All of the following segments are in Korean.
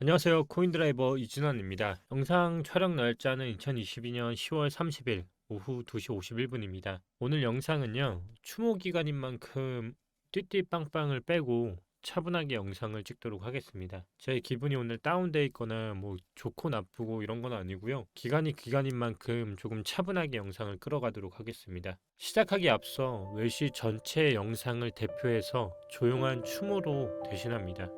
안녕하세요. 코인드라이버 이준환입니다. 영상 촬영 날짜는 2022년 10월 30일 오후 2시 51분입니다. 오늘 영상은요, 추모 기간인 만큼 띠띠빵빵을 빼고 차분하게 영상을 찍도록 하겠습니다. 제 기분이 오늘 다운돼 있거나 뭐 좋고 나쁘고 이런 건 아니고요. 기간이 기간인 만큼 조금 차분하게 영상을 끌어가도록 하겠습니다. 시작하기 앞서 웰시 전체 영상을 대표해서 조용한 추모로 대신합니다.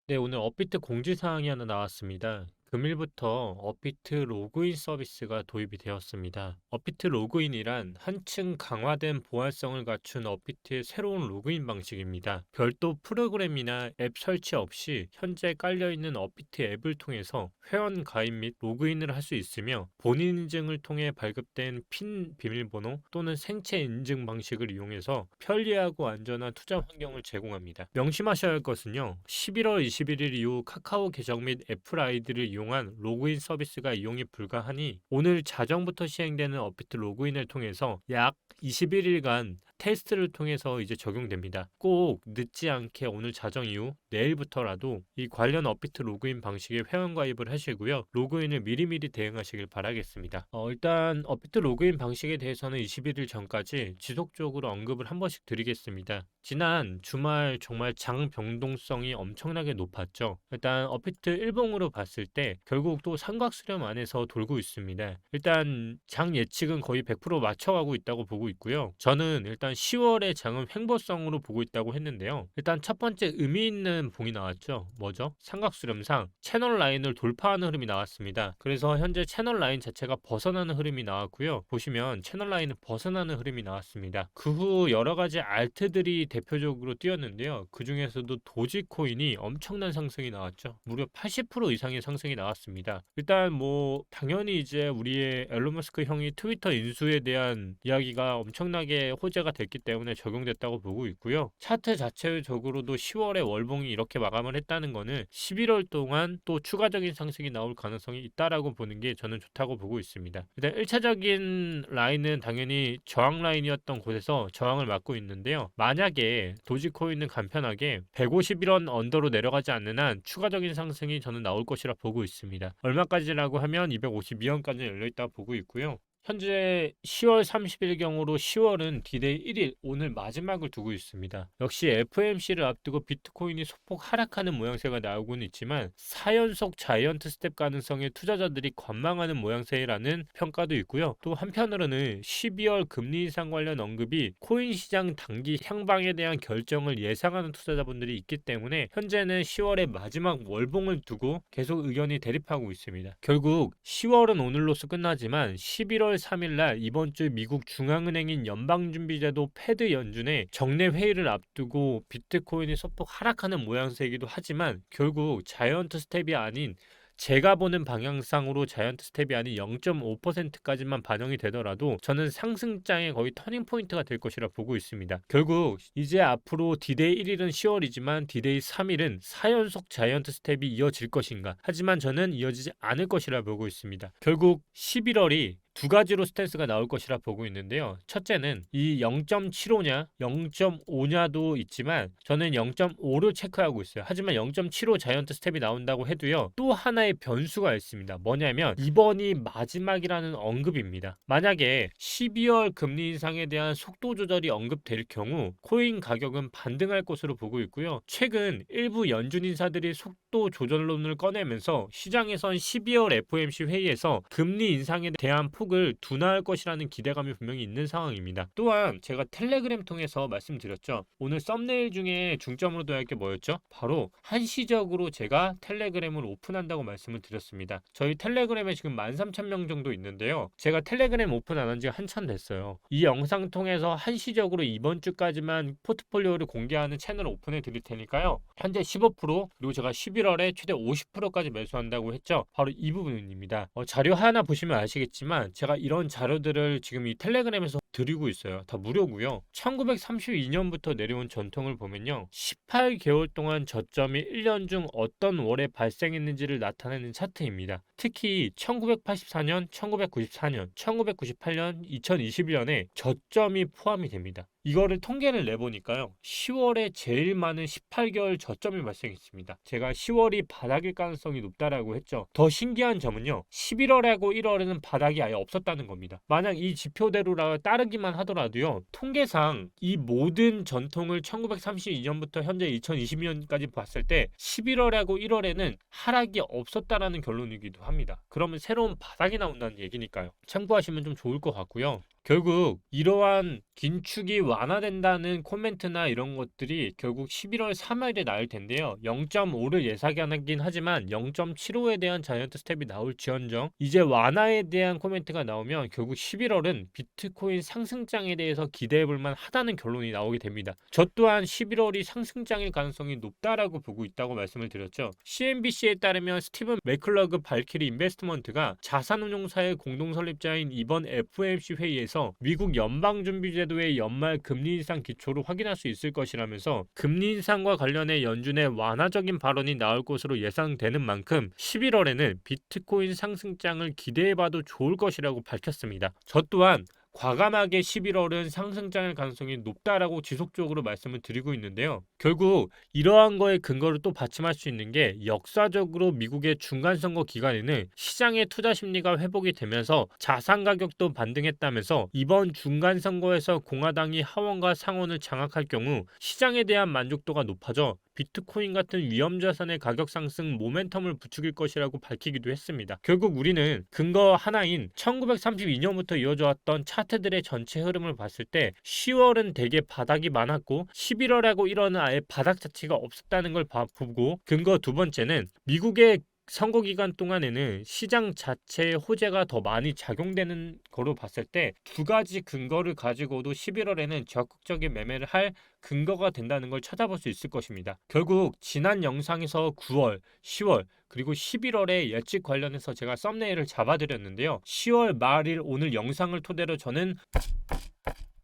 네, 오늘 업비트 공지사항이 하나 나왔습니다. 금일부터 업비트 로그인 서비스가 도입이 되었습니다. 업비트 로그인이란 한층 강화된 보안성을 갖춘 업비트의 새로운 로그인 방식입니다. 별도 프로그램이나 앱 설치 없이 현재 깔려있는 업비트 앱을 통해서 회원 가입 및 로그인을 할 수 있으며 본인 인증을 통해 발급된 핀 비밀번호 또는 생체 인증 방식을 이용해서 편리하고 안전한 투자 환경을 제공합니다. 명심하셔야 할 것은요. 11월 21일 이후 카카오 계정 및 애플 아이디를 이용한 로그인 서비스가 이용이 불가하니 오늘 자정부터 시행되는 업비트 로그인을 통해서 약 21일간 테스트를 통해서 이제 적용됩니다. 꼭 늦지 않게 오늘 자정 이후 내일부터라도 이 관련 업비트 로그인 방식에 회원 가입을 하시고요. 로그인을 미리미리 대응하시길 바라겠습니다. 일단 업비트 로그인 방식에 대해서는 21일 전까지 지속적으로 언급을 한 번씩 드리겠습니다. 지난 주말 정말 장변동성이 엄청나게 높았죠. 일단 업비트 일봉으로 봤을 때 결국 또 삼각수렴 안에서 돌고 있습니다. 일단 장 예측은 거의 100% 맞춰가고 있다고 보고 있고요. 저는 일단 10월의 장은 횡보성으로 보고 있다고 했는데요. 일단 첫 번째 의미 있는 봉이 나왔죠. 뭐죠? 삼각수렴상 채널 라인을 돌파하는 흐름이 나왔습니다. 그래서 현재 채널 라인 자체가 벗어나는 흐름이 나왔고요. 보시면 채널 라인을 벗어나는 흐름이 나왔습니다. 그 후 여러 가지 알트들이 대표적으로 뛰었는데요. 그 중에서도 도지코인이 엄청난 상승이 나왔죠. 무려 80% 이상의 상승이 나왔습니다. 일단 뭐 당연히 이제 우리의 앨런 머스크 형이 트위터 인수에 대한 이야기가 엄청나게 호재가 됐기 때문에 적용됐다고 보고 있고요. 차트 자체적으로도 10월에 월봉이 이렇게 마감을 했다는 거는 11월 동안 또 추가적인 상승이 나올 가능성이 있다라고 보는 게 저는 좋다고 보고 있습니다. 일단 1차적인 라인은 당연히 저항 라인이었던 곳에서 저항을 맞고 있는데요. 만약에 도지코인은 간편하게 151원 언더로 내려가지 않는 한 추가적인 상승이 저는 나올 것이라 보고 있습니다. 얼마까지라고 하면 252원까지 열려있다고 보고 있고요. 현재 10월 30일 경으로 10월은 디데이 1일 오늘 마지막을 두고 있습니다. 역시 FOMC를 앞두고 비트코인이 소폭 하락하는 모양새가 나오고는 있지만 4연속 자이언트 스텝 가능성에 투자자들이 관망하는 모양새라는 평가도 있고요. 또 한편으로는 12월 금리 인상 관련 언급이 코인 시장 단기 향방에 대한 결정을 예상하는 투자자분들이 있기 때문에 현재는 10월의 마지막 월봉을 두고 계속 의견이 대립하고 있습니다. 결국 10월은 오늘로써 끝나지만 11월 3일 날 이번 주 미국 중앙은행인 연방준비제도 패드 연준의 정례 회의를 앞두고 비트코인이 소폭 하락하는 모양새이기도 하지만 결국 자이언트 스텝이 아닌 제가 보는 방향상으로 자이언트 스텝이 아닌 0.5%까지만 반영이 되더라도 저는 상승장의 거의 터닝 포인트가 될 것이라 보고 있습니다. 결국 이제 앞으로 디데이 1일은 10월이지만 디데이 3일은 4연속 자이언트 스텝이 이어질 것인가? 하지만 저는 이어지지 않을 것이라 보고 있습니다. 결국 11월이 두 가지로 스탠스가 나올 것이라 보고 있는데요. 첫째는 이 0.75냐 0.5냐도 있지만 저는 0.5를 체크하고 있어요. 하지만 0.75 자이언트 스텝이 나온다고 해도요. 또 하나의 변수가 있습니다. 뭐냐면 이번이 마지막이라는 언급입니다. 만약에 12월 금리 인상에 대한 속도 조절이 언급될 경우 코인 가격은 반등할 것으로 보고 있고요. 최근 일부 연준 인사들이 속도 조절론을 꺼내면서 시장에선 12월 FOMC 회의에서 금리 인상에 대한 폭을 둔화할 것이라는 기대감이 분명히 있는 상황입니다. 또한 제가 텔레그램 통해서 말씀드렸죠. 오늘 썸네일 중에 중점으로 둬야 할 게 뭐였죠? 바로 한시적으로 제가 텔레그램을 오픈한다고 말씀을 드렸습니다. 저희 텔레그램에 지금 13,000명 정도 있는데요. 제가 텔레그램 오픈 안 한 지 한참 됐어요. 이 영상 통해서 한시적으로 이번 주까지만 포트폴리오를 공개하는 채널을 오픈해 드릴 테니까요. 현재 15% 그리고 제가 11월에 최대 50%까지 매수한다고 했죠. 바로 이 부분입니다. 자료 하나 보시면 아시겠지만 제가 이런 자료들을 지금 이 텔레그램에서 드리고 있어요. 다 무료고요. 1932년부터 내려온 전통을 보면요. 18개월 동안 저점이 1년 중 어떤 월에 발생했는지를 나타내는 차트입니다. 특히 1984년, 1994년, 1998년, 2021년에 저점이 포함이 됩니다. 이거를 통계를 내보니까요. 10월에 제일 많은 18개월 저점이 발생했습니다. 제가 10월이 바닥일 가능성이 높다라고 했죠. 더 신기한 점은요. 11월하고 1월에는 바닥이 아예 없었다는 겁니다. 만약 이 지표대로 따르기만 하더라도요. 통계상 이 모든 전통을 1932년부터 현재 2022년까지 봤을 때 11월하고 1월에는 하락이 없었다라는 결론이기도 합니다. 그러면 새로운 바닥이 나온다는 얘기니까요. 참고하시면 좀 좋을 것 같고요. 결국 이러한 긴축이 완화된다는 코멘트나 이런 것들이 결국 11월 3일에 나올 텐데요. 0.5를 예상하긴 하지만 0.75에 대한 자이언트 스텝이 나올지언정 이제 완화에 대한 코멘트가 나오면 결국 11월은 비트코인 상승장에 대해서 기대해볼 만하다는 결론이 나오게 됩니다. 저 또한 11월이 상승장일 가능성이 높다라고 보고 있다고 말씀을 드렸죠. CNBC에 따르면 스티븐 맥클러그 발키리 인베스트먼트가 자산운용사의 공동 설립자인 이번 FOMC 회의에서 미국 연방준비제도의 연말 금리 인상 기초를 확인할 수 있을 것이라면서 금리 인상과 관련해 연준의 완화적인 발언이 나올 것으로 예상되는 만큼 11월에는 비트코인 상승장을 기대해봐도 좋을 것이라고 밝혔습니다. 저 또한 과감하게 11월은 상승장일 가능성이 높다라고 지속적으로 말씀을 드리고 있는데요. 결국 이러한 거에 근거를 또 받침할 수 있는 게 역사적으로 미국의 중간선거 기간에는 시장의 투자 심리가 회복이 되면서 자산 가격도 반등했다면서 이번 중간선거에서 공화당이 하원과 상원을 장악할 경우 시장에 대한 만족도가 높아져 비트코인 같은 위험자산의 가격 상승 모멘텀을 부추길 것이라고 밝히기도 했습니다. 결국 우리는 근거 하나인 1932년부터 이어져 왔던 차트들의 전체 흐름을 봤을 때 10월은 대개 바닥이 많았고 11월하고 1월은 아예 바닥 자체가 없었다는 걸 보고 근거 두 번째는 미국의 선거 기간 동안에는 시장 자체의 호재가 더 많이 작용되는 거로 봤을 때 두 가지 근거를 가지고도 11월에는 적극적인 매매를 할 근거가 된다는 걸 찾아볼 수 있을 것입니다. 결국 지난 영상에서 9월, 10월 그리고 11월에 예측 관련해서 제가 썸네일을 잡아드렸는데요. 10월 말일 오늘 영상을 토대로 저는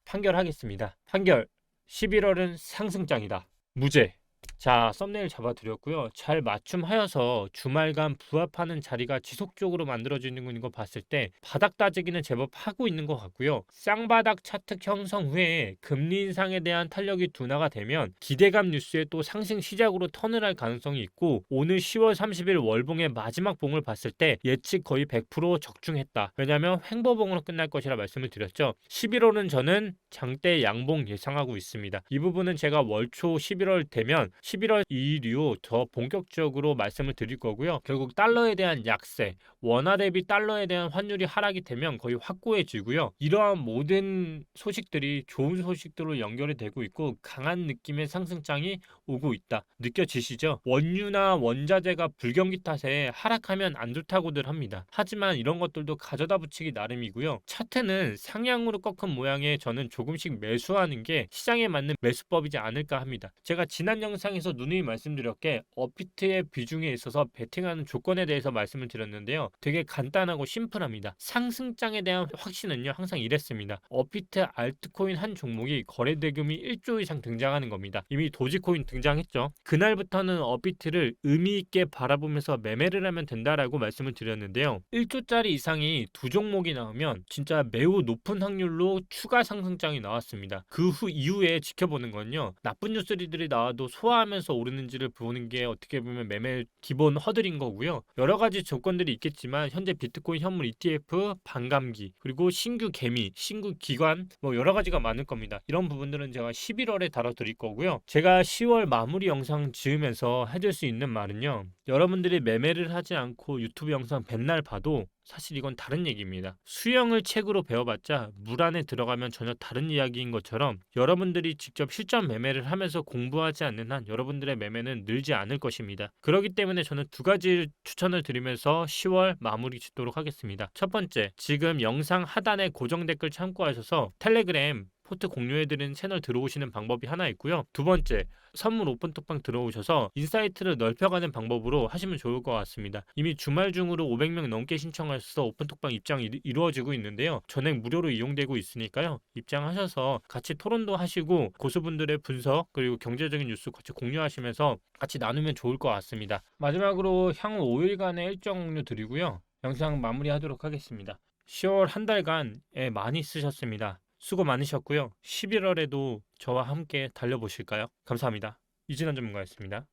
판결하겠습니다. 판결 11월은 상승장이다. 무죄. 자, 썸네일 잡아드렸고요. 잘 맞춤하여서 주말간 부합하는 자리가 지속적으로 만들어지는 거 봤을 때 바닥 따지기는 제법 하고 있는 것 같고요. 쌍바닥 차트 형성 후에 금리 인상에 대한 탄력이 둔화가 되면 기대감 뉴스에 또 상승 시작으로 턴을 할 가능성이 있고 오늘 10월 30일 월봉의 마지막 봉을 봤을 때 예측 거의 100% 적중했다. 왜냐하면 횡보봉으로 끝날 것이라 말씀을 드렸죠. 11월은 저는 장대 양봉 예상하고 있습니다. 이 부분은 제가 월초 11월 되면 11월 이후 더 본격적으로 말씀을 드릴 거고요. 결국 달러에 대한 약세, 원화 대비 달러에 대한 환율이 하락이 되면 거의 확고해지고요. 이러한 모든 소식들이 좋은 소식들로 연결이 되고 있고 강한 느낌의 상승장이 오고 있다. 느껴지시죠? 원유나 원자재가 불경기 탓에 하락하면 안 좋다고들 합니다. 하지만 이런 것들도 가져다 붙이기 나름이고요. 차트는 상향으로 꺾은 모양에 저는 조금씩 매수하는 게 시장에 맞는 매수법이지 않을까 합니다. 제가 지난 영상에서 누누이 말씀드렸게 업비트의 비중에 있어서 베팅하는 조건에 대해서 말씀을 드렸는데요. 되게 간단하고 심플합니다. 상승장에 대한 확신은요 항상 이랬습니다. 업비트 알트코인 한 종목이 거래 대금이 1조 이상 등장하는 겁니다. 이미 도지코인 등장했죠. 그날부터는 업비트를 의미 있게 바라보면서 매매를 하면 된다라고 말씀을 드렸는데요. 1조짜리 이상이 두 종목이 나오면 진짜 매우 높은 확률로 추가 상승장이 나왔습니다. 그 후 이후에 지켜보는 건요. 나쁜 뉴스들이 나와도 소화하면서 오르는지를 보는 게 어떻게 보면 매매 기본 허들인 거고요. 여러 가지 조건들이 있겠지만 현재 비트코인 현물 ETF, 반감기, 그리고 신규 개미, 신규 기관 뭐 여러 가지가 많을 겁니다. 이런 부분들은 제가 11월에 다뤄드릴 거고요. 제가 10월 마무리 영상 지으면서 해줄 수 있는 말은요. 여러분들이 매매를 하지 않고 유튜브 영상 맨날 봐도 사실 이건 다른 얘기입니다. 수영을 책으로 배워봤자 물 안에 들어가면 전혀 다른 이야기인 것처럼 여러분들이 직접 실전 매매를 하면서 공부하지 않는 한 여러분들의 매매는 늘지 않을 것입니다. 그렇기 때문에 저는 두 가지 추천을 드리면서 10월 마무리 짓도록 하겠습니다. 첫 번째, 지금 영상 하단에 고정 댓글 참고하셔서 텔레그램 리포트 공유해드리는 채널 들어오시는 방법이 하나 있고요. 두 번째, 선물 오픈톡방 들어오셔서 인사이트를 넓혀가는 방법으로 하시면 좋을 것 같습니다. 이미 주말 중으로 500명 넘게 신청하셔서 오픈톡방 입장이 이루어지고 있는데요. 전액 무료로 이용되고 있으니까요. 입장하셔서 같이 토론도 하시고 고수분들의 분석 그리고 경제적인 뉴스 같이 공유하시면서 같이 나누면 좋을 것 같습니다. 마지막으로 향후 5일간의 일정 공유 드리고요. 영상 마무리하도록 하겠습니다. 10월 한 달간 많이 쓰셨습니다. 수고 많으셨고요. 11월에도 저와 함께 달려보실까요? 감사합니다. 이진환 전문가였습니다.